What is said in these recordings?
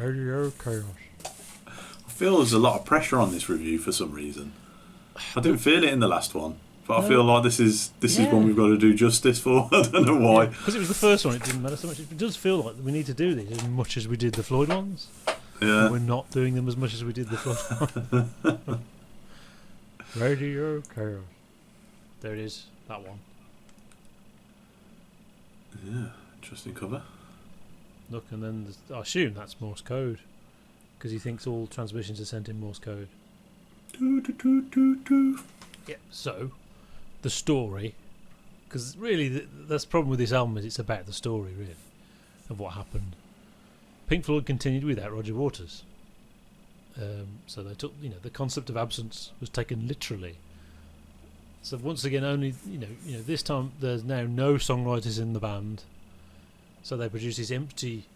Radio Chaos. I feel there's a lot of pressure on this review for some reason. I didn't feel it in the last one, but I feel like this is one we've got to do justice for. I don't know why. Because it was the first one, it didn't matter so much. It does feel like we need to do these as much as we did the Floyd ones. Yeah. And we're not doing them as much as we did the Floyd ones. Radio Chaos. There it is, that one. Yeah, interesting cover. Look, and then I assume that's Morse code, because he thinks all transmissions are sent in Morse code. Yeah, so the story, because really that's the problem with this album, is it's about the story, really, of what happened. Pink Floyd continued without Roger Waters, so they took, the concept of absence was taken literally. So once again, only this time there's now no songwriters in the band, so they produce this empty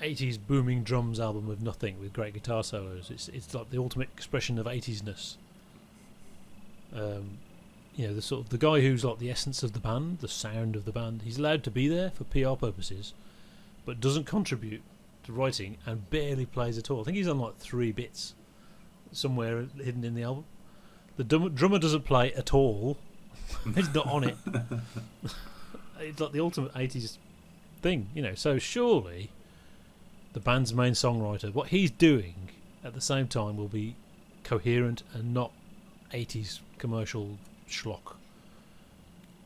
80s booming drums album with nothing, with great guitar solos. It's like the ultimate expression of 80s-ness. The sort of the guy who's like the essence of the band, the sound of the band. He's allowed to be there for PR purposes, but doesn't contribute to writing and barely plays at all. I think he's on like 3 bits somewhere hidden in the album. The drummer doesn't play at all. He's not on it. It's like the ultimate 80s thing, So surely the band's main songwriter, what he's doing at the same time, will be coherent and not 80s commercial schlock.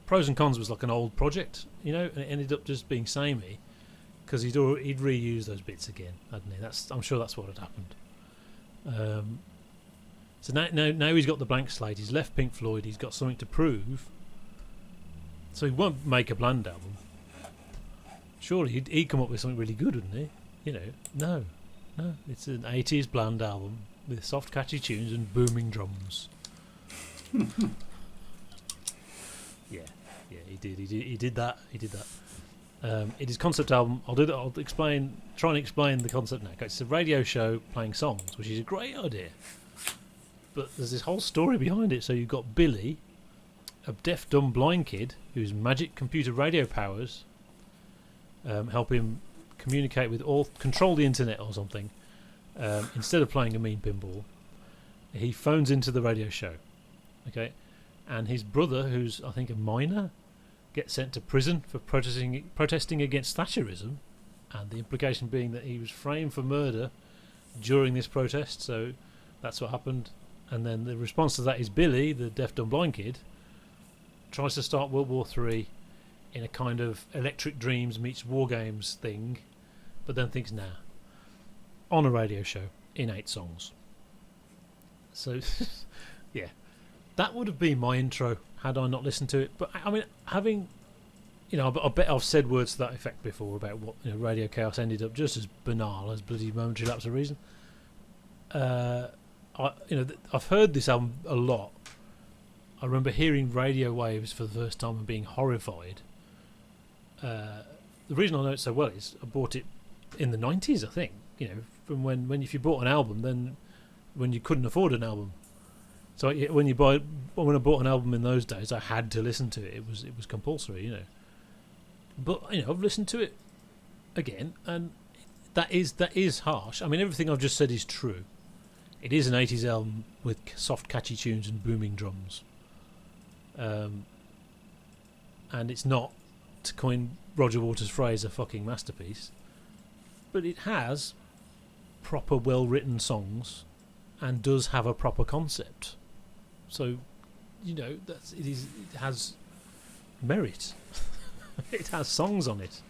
Pros and Cons was like an old project, and it ended up just being samey because he'd reused those bits again, hadn't he? I'm sure that's what had happened. So now he's got the blank slate. He's left Pink Floyd. He's got something to prove. So he won't make a bland album. Surely he'd come up with something really good, wouldn't he? No. It's an 80s bland album with soft, catchy tunes and booming drums. Yeah, he did that. It is concept album. I'll do that. I'll try and explain the concept now. It's a radio show playing songs, which is a great idea. But there's this whole story behind it. So you've got Billy, a deaf, dumb, blind kid whose magic computer radio powers help him communicate with control the internet or something. Instead of playing a mean pinball, he phones into the radio show. Okay, and his brother, who's I think a minor, gets sent to prison for protesting against Thatcherism, and the implication being that he was framed for murder during this protest. So that's what happened. And then the response to that is Billy, the deaf, dumb, blind kid, tries to start World War III in a kind of Electric Dreams meets War Games thing, but then thinks, nah, on a radio show in 8 songs. So, yeah, that would have been my intro had I not listened to it. But I mean, having, I bet I've said words to that effect before about what Radio Chaos ended up just as banal as bloody Momentary Lapse of Reason. I've heard this album a lot. I remember hearing Radio Waves for the first time and being horrified. The reason I know it so well is I bought it in the 90s, I think. From when if you bought an album, then when you couldn't afford an album. So when I bought an album in those days, I had to listen to it. It was compulsory, But I've listened to it again, and that is harsh. I mean, everything I've just said is true. It is an 80s album with soft, catchy tunes and booming drums. And it's not, to coin Roger Waters' phrase, a fucking masterpiece. But it has proper, well-written songs and does have a proper concept. So, it has merit. It has songs on it.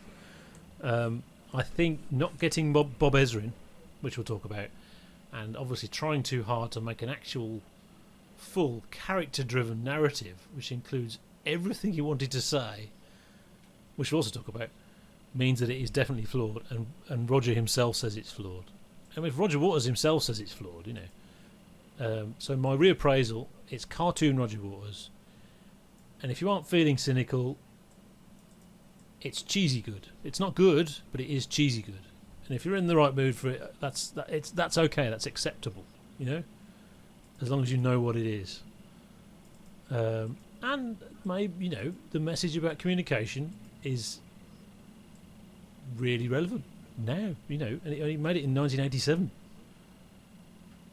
I think not getting Bob Ezrin, which we'll talk about, and obviously trying too hard to make an actual full character-driven narrative, which includes everything he wanted to say, which we'll also talk about, means that it is definitely flawed, and Roger himself says it's flawed. I mean, if Roger Waters himself says it's flawed, So my reappraisal, it's cartoon Roger Waters, and if you aren't feeling cynical, it's cheesy good. It's not good, but it is cheesy good. And if you're in the right mood for it, that's okay. That's acceptable, as long as you know what it is. And maybe the message about communication is really relevant. now, and he made it in 1987.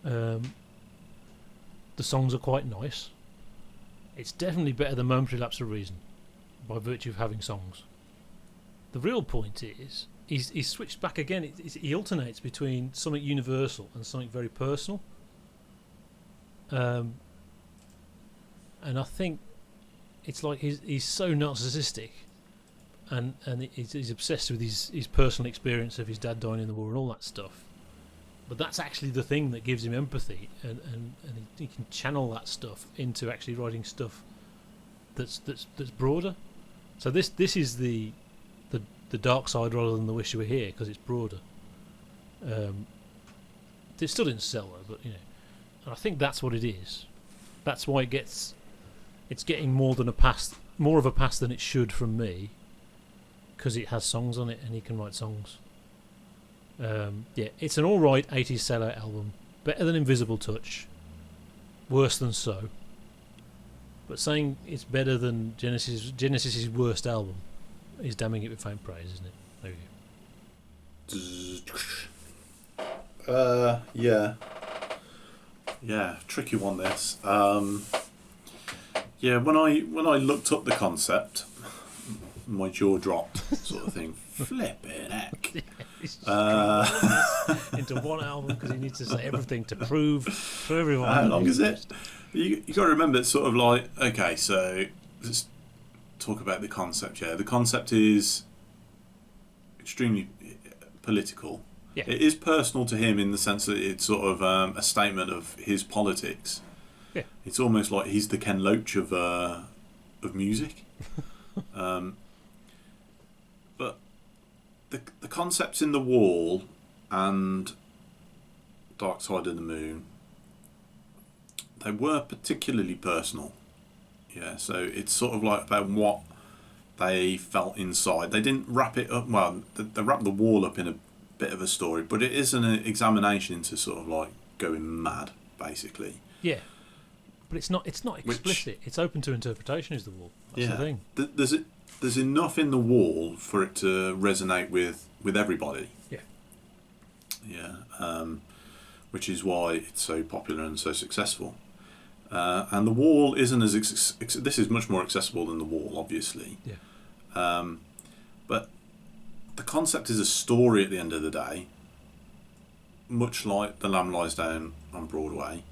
The songs are quite nice. It's definitely better than Momentary Lapse of Reason, by virtue of having songs. The real point is, he's switched back again. He alternates between something universal and something very personal. And I think it's like he's so narcissistic, and he's obsessed with his personal experience of his dad dying in the war and all that stuff. But that's actually the thing that gives him empathy, and he can channel that stuff into actually writing stuff that's broader. So this is the dark side rather than the Wish You Were Here, because it's broader. It still didn't sell though, but and I think that's what it is. That's why it's getting more of a pass than it should from me, because it has songs on it and he can write songs. It's an alright 80s sellout album. Better than Invisible Touch. Worse than So. But saying it's better than Genesis's worst album is damning it with faint praise, isn't it? There you go. Yeah, tricky one this. When I looked up the concept, my jaw dropped, sort of thing. Flipping heck. Into one album because he needs to say everything to prove to everyone. How long is it? You got to remember, it's sort of like, okay, so let's talk about the concept. Yeah, the concept is extremely political. Yeah. It is personal to him in the sense that it's sort of a statement of his politics. Yeah. It's almost like he's the Ken Loach of music. But the concepts in The Wall and Dark Side of the Moon, they were particularly personal. Yeah, so it's sort of like about what they felt inside. They didn't wrap it up, well, they wrapped The Wall up in a bit of a story, but it is an examination into sort of like going mad, basically. Yeah. But it's not explicit. It's open to interpretation, is The Wall. That's the thing. There's enough in The Wall for it to resonate with everybody. Yeah. Yeah. Which is why it's so popular and so successful. And The Wall isn't as this is much more accessible than The Wall, obviously. Yeah. But the concept is a story at the end of the day, much like The Lamb Lies Down on Broadway,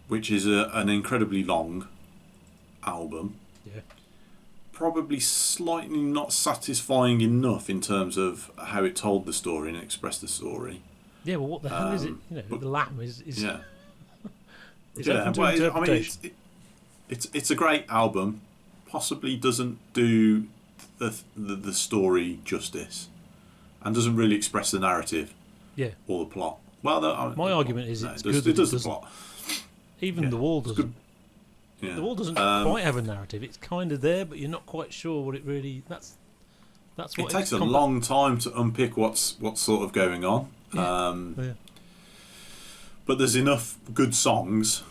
which is an incredibly long album. Yeah. Probably slightly not satisfying enough in terms of how it told the story and expressed the story. Yeah, well, what the hell is it? But the lamb is yeah. It's open to interpretation. It's a great album. Possibly doesn't do the story justice, and doesn't really express the narrative. Yeah. Or the plot. Well, my argument is it's good. It does the plot. Even The Wall doesn't. Yeah. The Wall doesn't quite have a narrative. It's kind of there, but you're not quite sure what it really. That's what it takes a long time to unpick what's sort of going on. Yeah. But there's enough good songs,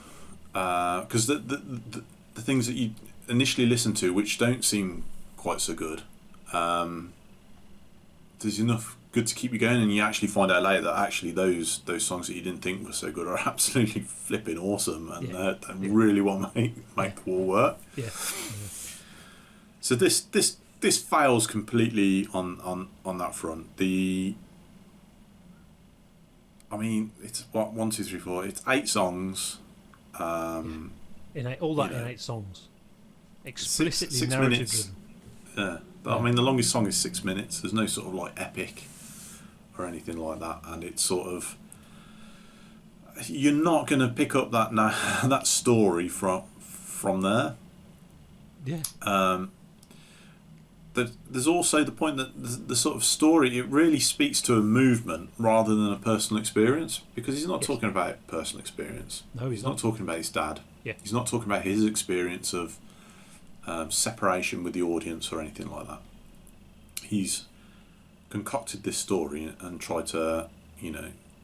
because the things that you initially listen to, which don't seem quite so good, there's enough good to keep you going, and you actually find out later that actually those songs that you didn't think were so good are absolutely flipping awesome, and they really want to make The Wall work. Yeah. So this fails completely on that front. It's what 1, 2, 3, 4. It's 8 songs. In 8 songs, explicitly 6 narrative minutes. Yeah, but the longest song is 6 minutes. There's no sort of like epic or anything like that, and it's sort of, you're not going to pick up that story from there. Yeah. There's also the point that the sort of story, it really speaks to a movement rather than a personal experience, because he's not talking about personal experience. No, he's not talking about his dad. Yeah. He's not talking about his experience of separation with the audience or anything like that. He's concocted this story and tried to,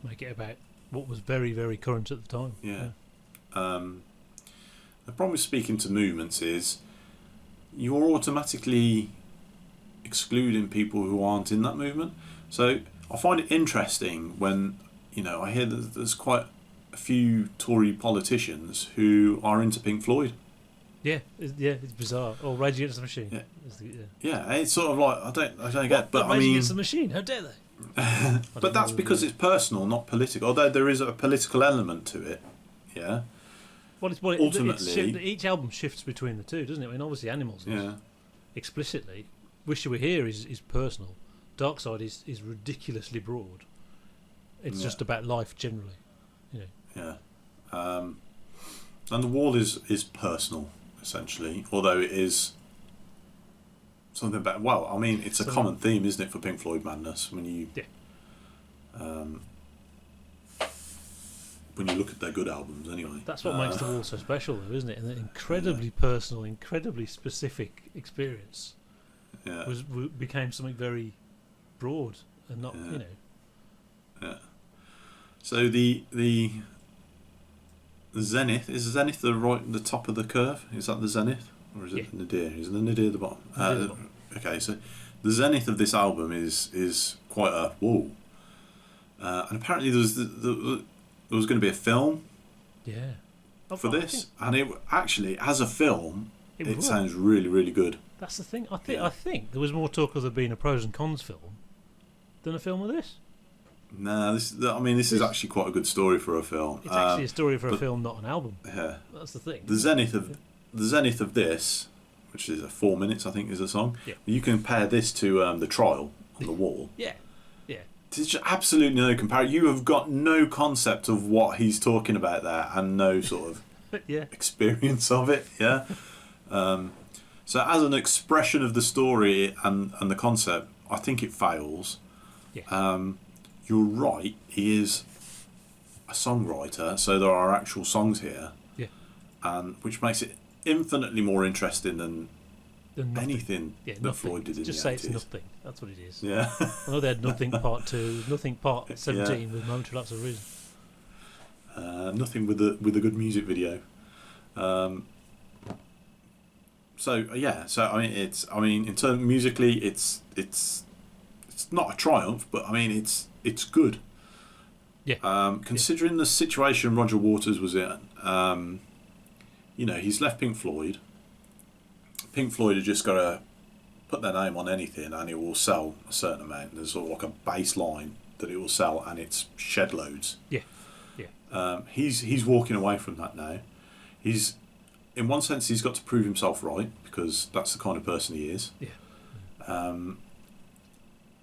make it about what was very, very current at the time. Yeah. The problem with speaking to movements is you're automatically excluding people who aren't in that movement. So I find it interesting when, I hear that there's quite a few Tory politicians who are into Pink Floyd. It's bizarre. Or Rage Against the Machine. Yeah. Yeah. Yeah, it's sort of like I don't get, but Rage Against the Machine. How dare they? But that's because it's personal, not political. Although there is a political element to it. Yeah. Ultimately, each album shifts between the two, doesn't it? I mean, obviously, Animals is explicitly. Wish You Were Here is personal. Dark Side is ridiculously broad. It's just about life generally. Yeah. And The Wall is personal, essentially, although it is something about. Well, I mean, it's a common theme, isn't it, for Pink Floyd madness when you when you look at their good albums, anyway. That's what makes The Wall so special, though, isn't it? And an incredibly personal, incredibly specific experience became something very broad and not, Yeah. So the zenith, is Zenith the top of the curve? Is that the zenith, or is it the nadir? Is the nadir the bottom? Okay, so the zenith of this album is quite a whoa, and apparently there was going to be a film, for this, and it actually, as a film, it sounds really, really good. That's the thing. I think there was more talk of there being a pros and cons film than a film of this. No, this is actually quite a good story for a film. It's actually a story for a film, not an album. Yeah, that's the thing. The zenith of this, which is 4 minutes, I think, is the song. Yeah. You compare this to the trial on the wall. Yeah. There's just absolutely no comparison. You have got no concept of what he's talking about there, and no sort of experience of it. Yeah. So as an expression of the story and the concept, I think it fails. Yeah. You're right. He is a songwriter, so there are actual songs here. Yeah. And which makes it infinitely more interesting than anything that Floyd did in the 80s. Just say it's nothing. That's what it is. Yeah. I know they had Nothing Part 2, Nothing Part 17 with Momentary Lapse of Reason. Nothing with a good music video. So I mean, in terms musically, it's not a triumph, but I mean, it's good. Yeah. Considering the situation Roger Waters was in, he's left Pink Floyd. Pink Floyd had just got to put their name on anything, and it will sell a certain amount. There's sort of like a baseline that it will sell, and it's shed loads. Yeah. He's walking away from that now. He's, in one sense, he's got to prove himself right, because that's the kind of person he is. Yeah.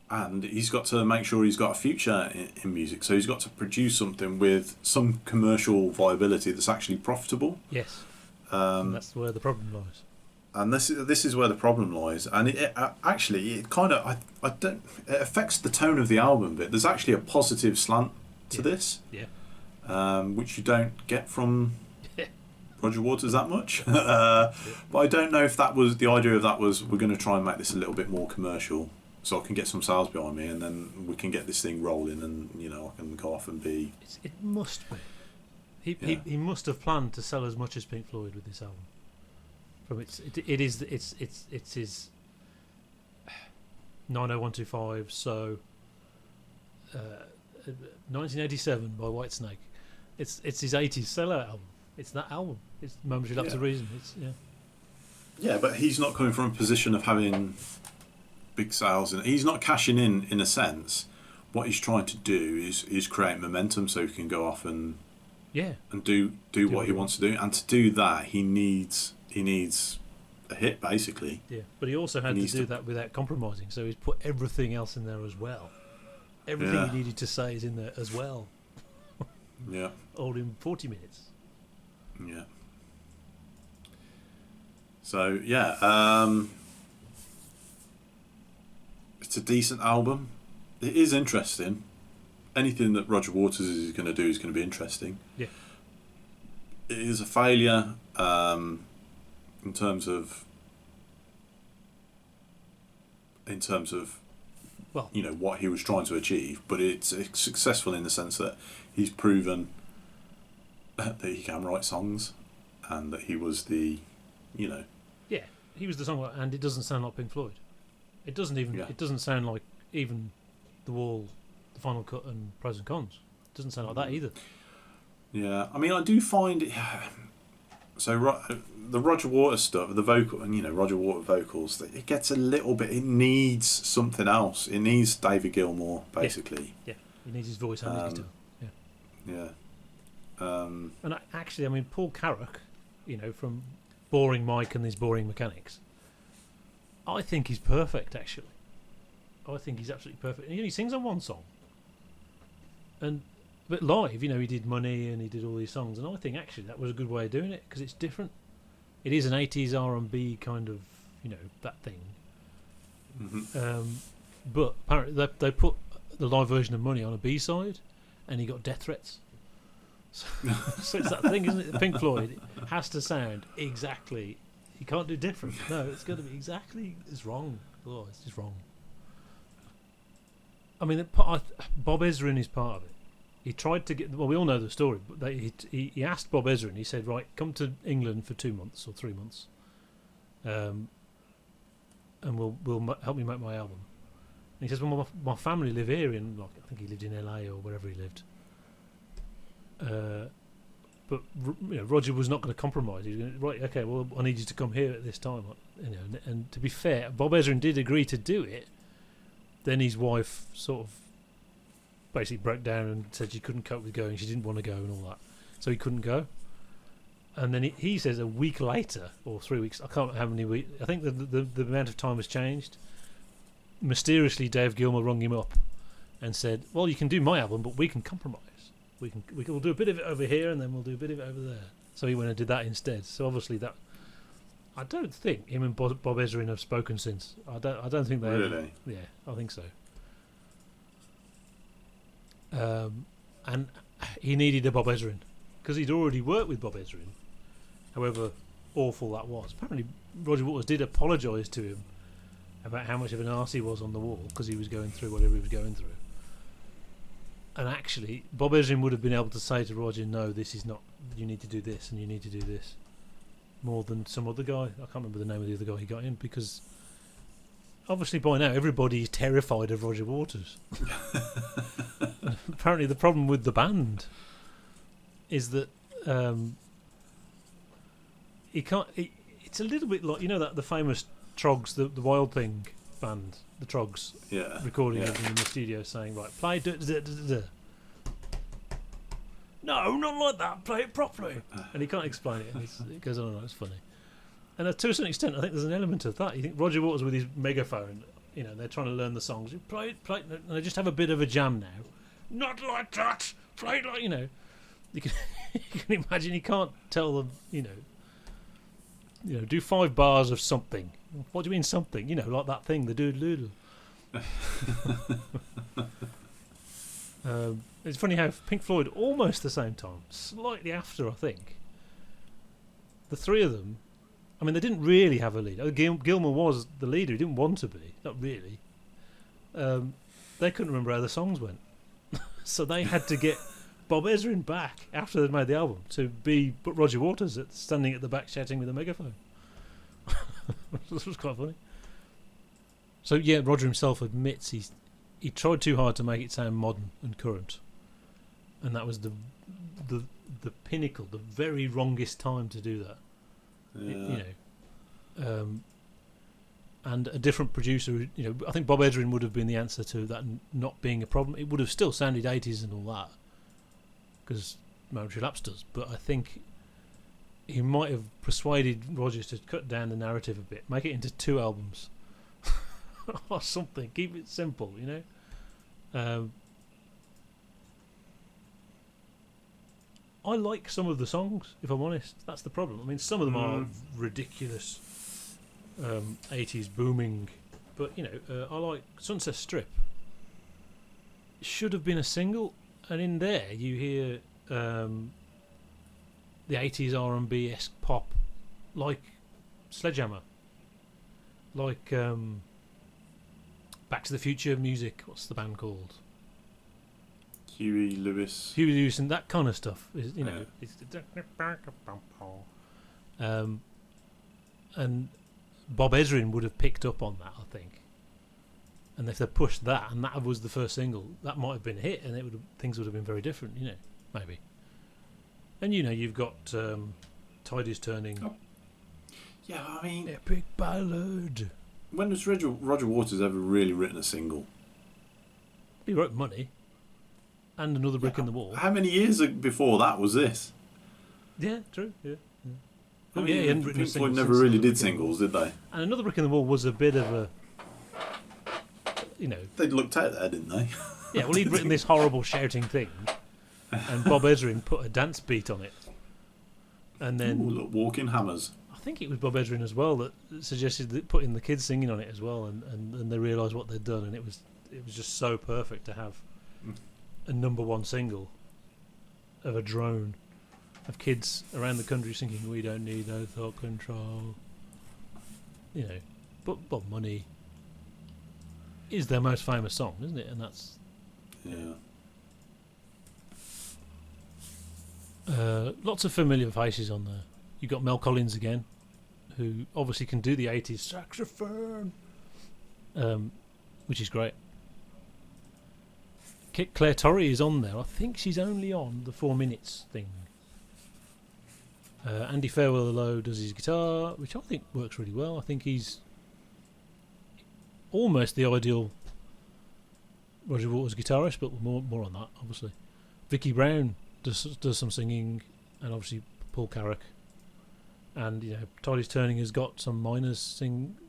And he's got to make sure he's got a future in music. So he's got to produce something with some commercial viability that's actually profitable. Yes. And that's where the problem lies. And this is where the problem lies. And it kind of it affects the tone of the album a bit. There's actually a positive slant to this. Yeah. Which you don't get from Roger Waters that much. But I don't know if that was the idea of that was we're going to try and make this a little bit more commercial, so I can get some sales behind me, and then we can get this thing rolling, and I can go off and be. It must be. He must have planned to sell as much as Pink Floyd with this album. From it's his 90125. So 1987 by Whitesnake. It's his 80s sellout album. It's that album. It's Momentary Lapse of Reason. Yeah, but he's not coming from a position of having big sales, and he's not cashing in a sense. What he's trying to do is create momentum so he can go off and do what he wants to do, and to do that he needs a hit, basically. Yeah, but he also had to do that without compromising, so he's put everything else in there as well. Everything he needed to say is in there as well. Yeah. All in 40 minutes. Yeah. So it's a decent album. It is interesting. Anything that Roger Waters is going to do is going to be interesting. Yeah. It is a failure in terms of well, what he was trying to achieve, but it's successful in the sense that he's proven that he can write songs, and that he was the he was the songwriter, and it doesn't sound like Pink Floyd. It doesn't even. It doesn't sound like even The Wall, The Final Cut, and Pros and Cons. It doesn't sound like that either. Yeah, I mean, I do find it. So the Roger Waters stuff, the vocal, and Roger Waters vocals, it gets a little bit. It needs something else. It needs David Gilmour, basically. Yeah, he needs his voice and his guitar. Yeah. And actually, I mean, Paul Carrack, from Boring Mike and These Boring Mechanics, I think he's perfect. Actually, I think he's absolutely perfect. And, he sings on one song, but live, he did Money and he did all these songs, and I think actually that was a good way of doing it because it's different. It is an 80s R&B kind of, that thing. Mm-hmm. But apparently they put the live version of Money on a B-side, and he got death threats. So it's that thing, isn't it? Pink Floyd has to sound exactly. You can't do different. No, it's got to be exactly. It's wrong. Oh, it's just wrong. I mean, Bob Ezrin is part of it. He tried to get. Well, we all know the story. But he asked Bob Ezrin. He said, "Right, come to England for 2 months or 3 months, and we'll help me make my album." And he says, "Well, my family live here in, I think he lived in LA or wherever he lived." But Roger was not going to compromise. He was going, right, okay, well, I need you to come here at this time. And to be fair, Bob Ezrin did agree to do it. Then his wife sort of basically broke down and said she couldn't cope with going. She didn't want to go and all that, so he couldn't go. And then he says a week later or 3 weeks, I can't remember how many weeks. I think the amount of time has changed. Mysteriously, Dave Gilmour rung him up and said, "Well, you can do my album, but we can compromise. We'll do a bit of it over here, and then we'll do a bit of it over there." So he went and did that instead. So obviously that, I don't think him and Bob Ezrin have spoken since. I don't think they really. Yeah, I think so. And he needed a Bob Ezrin because he'd already worked with Bob Ezrin. However awful that was. Apparently Roger Waters did apologise to him about how much of an arse he was on The Wall because he was going through whatever he was going through. And actually, Bob Ezrin would have been able to say to Roger, "No, this is not. You need to do this, and you need to do this," more than some other guy. I can't remember the name of the other guy he got in because obviously by now everybody is terrified of Roger Waters. Apparently, the problem with the band is that he can't. It's a little bit like that the famous Trogs, the Wild Thing band, the Trogs, recording everything in the studio, saying, "Right, play no, not like that. Play it properly." And he can't explain it. And it goes on and on. It's funny. And to a certain extent, I think there's an element of that. You think Roger Waters with his megaphone, they're trying to learn the songs. You play it, and they just have a bit of a jam now. Not like that. Play it like You can you can imagine he can't tell them, do 5 bars of something. What do you mean something? Like that thing, the doodle doodle. It's funny how Pink Floyd, almost the same time, slightly after, I think, the three of them, I mean, they didn't really have a leader. Gilmour was the leader. He didn't want to be. Not really. They couldn't remember how the songs went. So they had to get Bob Ezrin back after they'd made the album to be Roger Waters standing at the back shouting with a megaphone. This was quite funny. So yeah, Roger himself admits he tried too hard to make it sound modern and current, and that was the pinnacle, the very wrongest time to do that. Yeah. And a different producer, I think Bob Ezrin would have been the answer to that not being a problem. It would have still sounded 80s and all that, because Momentary Lapse does, but I think he might have persuaded Rogers to cut down the narrative a bit, make it into 2 albums or something, keep it simple, I like some of the songs, if I'm honest. That's the problem. I mean, some of them are ridiculous 80s booming, but I like Sunset Strip. It should have been a single, and in there you hear the 80s R&B-esque pop, like Sledgehammer, like Back to the Future music. What's the band called? Huey Lewis and that kind of stuff. Is and Bob Ezrin would have picked up on that, I think. And if they pushed that, and that was the first single, that might have been a hit, and things would have been very different, maybe. And you've got Tide is Turning. Oh. Yeah, I mean, epic ballad. When has Roger Waters ever really written a single? He wrote Money, and Another Brick in the Wall. How many years before that was this? Yeah, true. Yeah. I mean, Pink Floyd never really did singles, did they? And Another Brick in the Wall was a bit of a, They'd looked out there, didn't they? Yeah, well, he'd written this horrible shouting thing, and Bob Ezrin put a dance beat on it. And then... Ooh, look, Walking Hammers. I think it was Bob Ezrin as well that suggested that putting the kids singing on it as well, and they realised what they'd done, and it was just so perfect to have a number one single of a drone of kids around the country singing "We Don't Need No Thought Control." But Money is their most famous song, isn't it? And that's lots of familiar faces on there. You've got Mel Collins again, who obviously can do the 80s saxophone, which is great. Claire Torrey is on there. I think she's only on the 4 minutes thing. Andy Farewell does his guitar, which I think works really well. I think he's almost the ideal Roger Waters guitarist, but more on that, obviously. Vicky Brown does some singing, and obviously Paul Carrack. And Tide is Turning has got some miners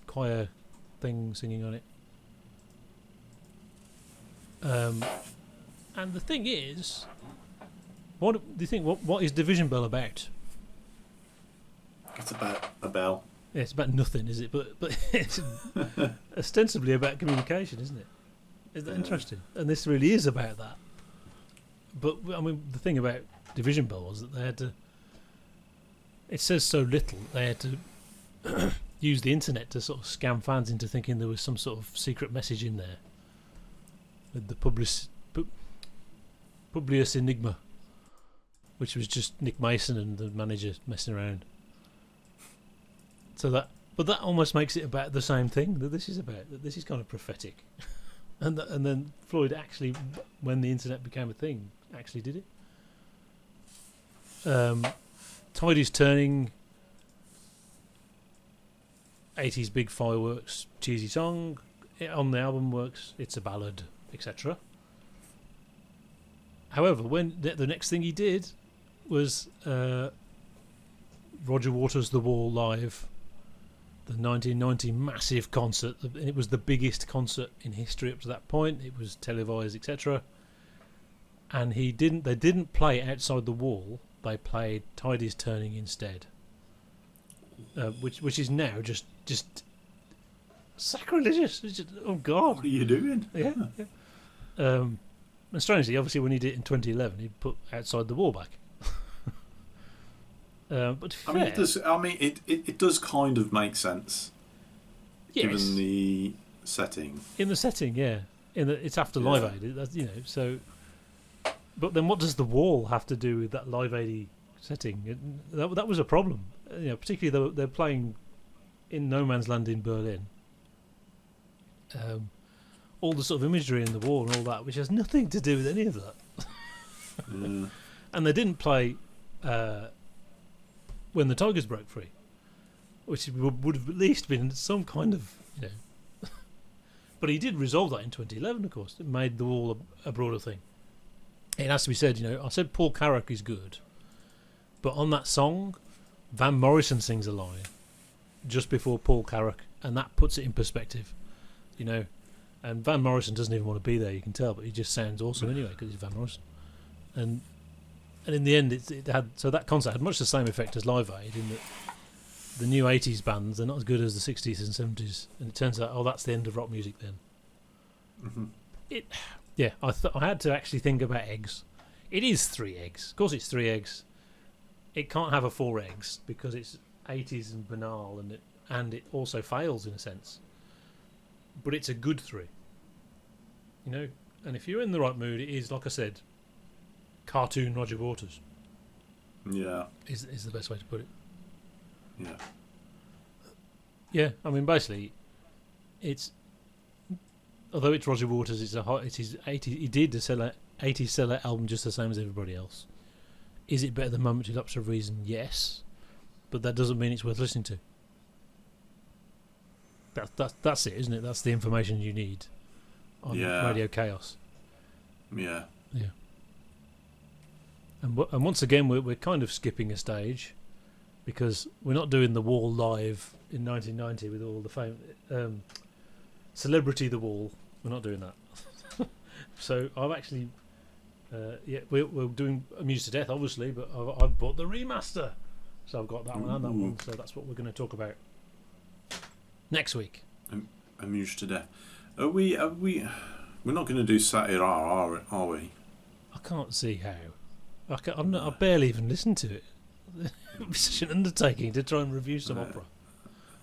choir thing singing on it. And the thing is, what do you think? What is Division Bell about? It's about a bell. Yeah, it's about nothing, is it? But it's ostensibly about communication, isn't it? Is that interesting? And this really is about that. But I mean, the thing about Division Bell was that they had to. It says so little. They had to use the internet to sort of scam fans into thinking there was some sort of secret message in there. With the Publius Enigma, which was just Nick Mason and the manager messing around. But that almost makes it about the same thing that this is about. That this is kind of prophetic, and then Floyd actually, when the internet became a thing, actually did it. Tide is Turning, 80s big fireworks, cheesy song. On the album works, it's a ballad, etc. However, when the next thing he did was Roger Waters' The Wall Live, the 1990 massive concert. It was the biggest concert in history up to that point. It was televised, etc. And they didn't play Outside the Wall. They played Tide is Turning instead, which is now just sacrilegious. It's just, oh God! What are you doing? Yeah. And strangely, obviously, when he did it in 2011, he put Outside the Wall back. But it does kind of make sense, given the setting. In the setting, yeah. It's after Live Aid, So, but then, what does the Wall have to do with that Live Aid setting? That was a problem, particularly they're playing in no man's land in Berlin. All the sort of imagery in the wall and all that, which has nothing to do with any of that. And they didn't play When the Tigers Broke Free, which would have at least been some kind of, But he did resolve that in 2011, of course. It made the wall a broader thing. It has to be said, I said Paul Carrack is good, but on that song, Van Morrison sings a line just before Paul Carrack, and that puts it in perspective, And Van Morrison doesn't even want to be there, you can tell, but he just sounds awesome anyway because he's Van Morrison. And in the end, it had that concert had much the same effect as Live Aid in that the new 80s bands are not as good as the 60s and 70s, and it turns out, that's the end of rock music then. Mm-hmm. I had to actually think about eggs. It is 3 eggs. Of course, it's 3 eggs. It can't have a 4 eggs because it's 80s and banal, and it also fails in a sense. But it's a good 3. And if you're in the right mood, it is, like I said, cartoon Roger Waters. Yeah. Is the best way to put it. Yeah. Yeah, I mean, basically, it's although it's Roger Waters, it's his 80. He did a 80 seller album just the same as everybody else. Is it better than Momentary Lapse of Reason? Yes, but that doesn't mean it's worth listening to. That's it, isn't it? That's the information you need on Radio Chaos. Yeah. Yeah. And once again, we're kind of skipping a stage because we're not doing The Wall live in 1990 with all the fame. Celebrity The Wall. We're not doing that. So I've actually, we're doing Amused to Death, obviously, but I've bought the remaster, so I've got that one and that one. So that's what we're going to talk about next week. Amused to Death. Are we? We're not going to do Satyr, are we? I can't see how. I barely even listened to it. It was such an undertaking to try and review some opera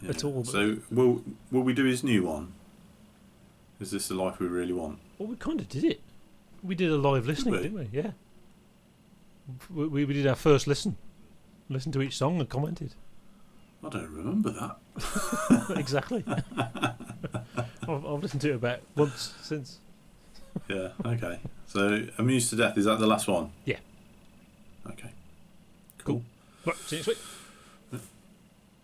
at all. So will we do his new one? Is this the life we really want? Well, we kind of did it. We did a live listening, didn't we? Yeah. We did our first listen. Listened to each song and commented. I don't remember that. Exactly. I've listened to it about once since. Yeah, okay. So, Amused to Death, is that the last one? Yeah. Okay. Cool. Right, see you next week.